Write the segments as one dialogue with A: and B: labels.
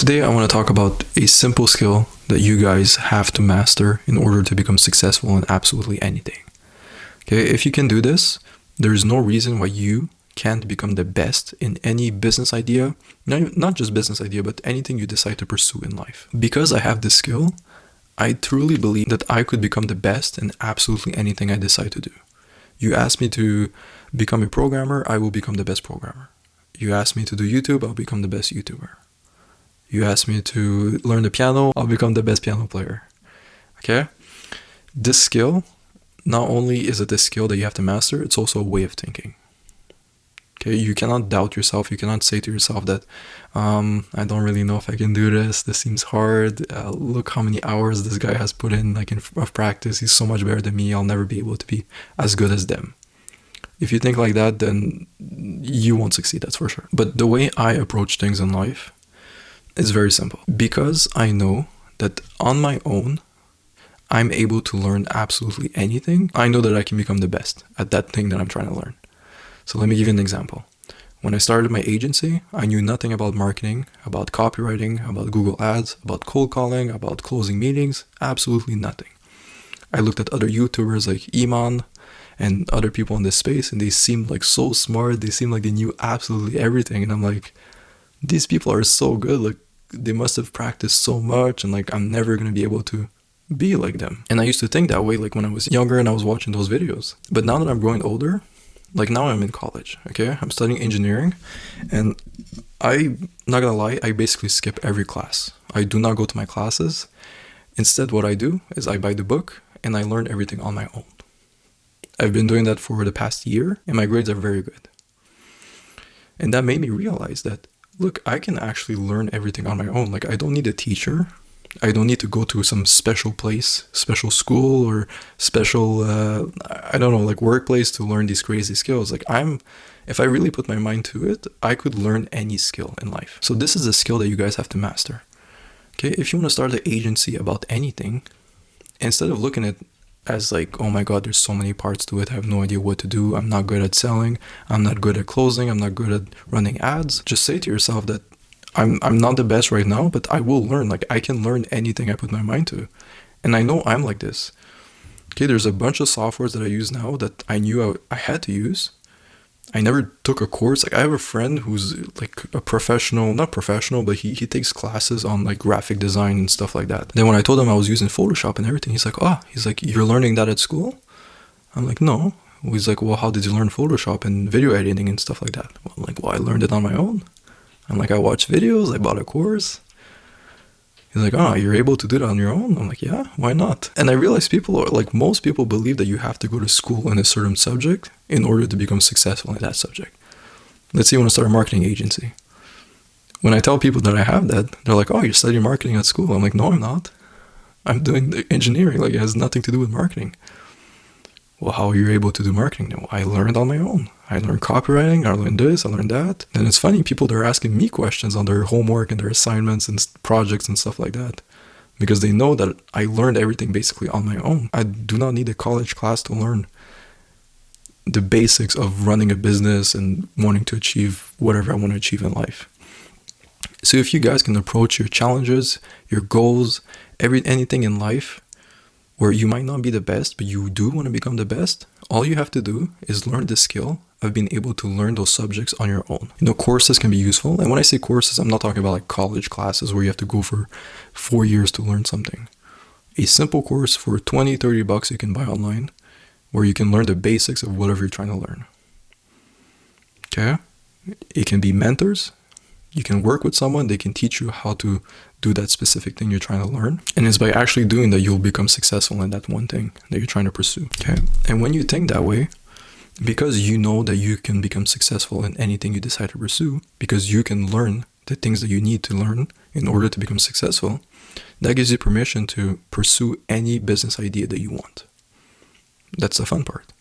A: Today I want to talk about a simple skill that you guys have to master in order to become successful in absolutely anything. Okay, if you can do this, there's no reason why you can't become the best in any business idea, not just business idea, but anything you decide to pursue in life. Because I have this skill, I truly believe that I could become the best in absolutely anything I decide to do. You ask me to become a programmer, I will become the best programmer. You ask me to do YouTube, I'll become the best YouTuber. You ask me to learn the piano, I'll become the best piano player. Okay? This skill, not only is it a skill that you have to master, it's also a way of thinking. Okay? You cannot doubt yourself. You cannot say to yourself that, I don't really know if I can do this. This seems hard. Look how many hours this guy has put in, of practice. He's so much better than me. I'll never be able to be as good as them. If you think like that, then you won't succeed, that's for sure. But the way I approach things in life is very simple. Because I know that on my own, I'm able to learn absolutely anything, I know that I can become the best at that thing that I'm trying to learn. So let me give you an example. When I started my agency, I knew nothing about marketing, about copywriting, about Google Ads, about cold calling, about closing meetings, absolutely nothing. I looked at other YouTubers like Iman and other people in this space, and they seemed like so smart. They seemed like they knew absolutely everything. And I'm like, these people are so good. Like, they must have practiced so much, and like, I'm never going to be able to be like them. And I used to think that way, like when I was younger and I was watching those videos. But now that I'm growing older, like now I'm in college, okay? I'm studying engineering, and I'm not gonna lie, I basically skip every class. I do not go to my classes. Instead, what I do is I buy the book and I learn everything on my own. I've been doing that for the past year, and my grades are very good. And that made me realize that, look, I can actually learn everything on my own. Like, I don't need a teacher. I don't need to go to some special place, special school, or special, workplace to learn these crazy skills. Like, if I really put my mind to it, I could learn any skill in life. So this is a skill that you guys have to master. Okay, if you want to start an agency about anything, instead of looking at as like, oh my God, there's so many parts to it, I have no idea what to do, I'm not good at selling, I'm not good at closing, I'm not good at running ads, just say to yourself that I'm not the best right now, but I will learn. Like, I can learn anything I put my mind to. And I know I'm like this. Okay, there's a bunch of softwares that I use now that I knew I had to use. I never took a course. Like, I have a friend who's like a professional, not professional, but he takes classes on like graphic design and stuff like that. Then when I told him I was using Photoshop and everything, he's like, you're learning that at school? I'm like, no. He's like, well, how did you learn Photoshop and video editing and stuff like that? Well, I'm like, well, I learned it on my own. I'm like, I watched videos, I bought a course. He's like, oh, you're able to do that on your own? I'm like, yeah, why not? And I realized most people believe that you have to go to school in a certain subject in order to become successful in that subject. Let's say you want to start a marketing agency. When I tell people that I have that, they're like, oh, you're studying marketing at school. I'm like, no, I'm not. I'm doing the engineering. Like, it has nothing to do with marketing. Well, how are you able to do marketing? Well, I learned on my own. I learned copywriting, I learned this, I learned that. And it's funny, people, they're asking me questions on their homework and their assignments and projects and stuff like that. Because they know that I learned everything basically on my own. I do not need a college class to learn the basics of running a business and wanting to achieve whatever I want to achieve in life. So if you guys can approach your challenges, your goals, anything in life, where you might not be the best, but you do want to become the best, all you have to do is learn the skill of being able to learn those subjects on your own. Courses can be useful. And when I say courses, I'm not talking about like college classes where you have to go for 4 years to learn something. A simple course for $20-$30 you can buy online, where you can learn the basics of whatever you're trying to learn. Okay? It can be mentors. You can work with someone, they can teach you how to do that specific thing you're trying to learn. And it's by actually doing that you'll become successful in that one thing that you're trying to pursue. Okay. And when you think that way, because you know that you can become successful in anything you decide to pursue, because you can learn the things that you need to learn in order to become successful, that gives you permission to pursue any business idea that you want. That's the fun part.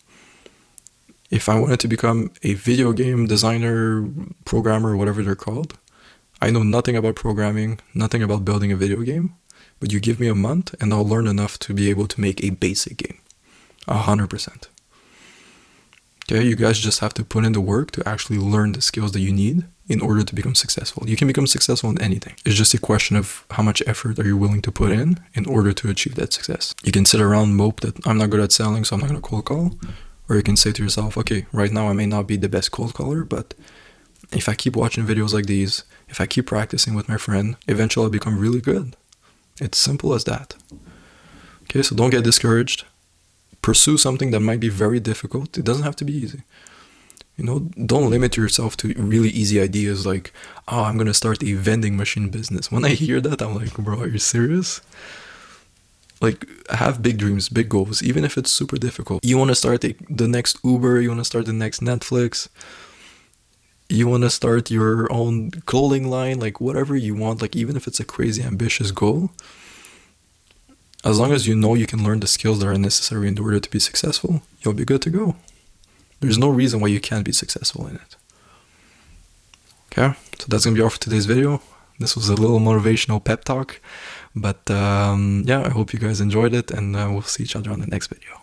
A: If I wanted to become a video game designer, programmer, whatever they're called, I know nothing about programming, nothing about building a video game, but you give me a month and I'll learn enough to be able to make a basic game. 100%. Okay, you guys just have to put in the work to actually learn the skills that you need in order to become successful. You can become successful in anything. It's just a question of how much effort are you willing to put in order to achieve that success. You can sit around and mope that I'm not good at selling, so I'm not going to cold call. Or you can say to yourself, okay, right now I may not be the best cold caller, but if I keep watching videos like these, if I keep practicing with my friend, eventually I'll become really good. It's simple as that. Okay, so don't get discouraged. Pursue something that might be very difficult. It doesn't have to be easy. You know, don't limit yourself to really easy ideas like, oh, I'm going to start a vending machine business. When I hear that, I'm like, bro, are you serious? Like, have big dreams, big goals, even if it's super difficult. You want to start the next Uber, you want to start the next Netflix, you want to start your own clothing line, like whatever you want, like even if it's a crazy ambitious goal, as long as you know you can learn the skills that are necessary in order to be successful, you'll be good to go. There's no reason why you can't be successful in it. Okay, so that's gonna be all for today's video. This was a little motivational pep talk, but yeah, I hope you guys enjoyed it, and we'll see each other on the next video.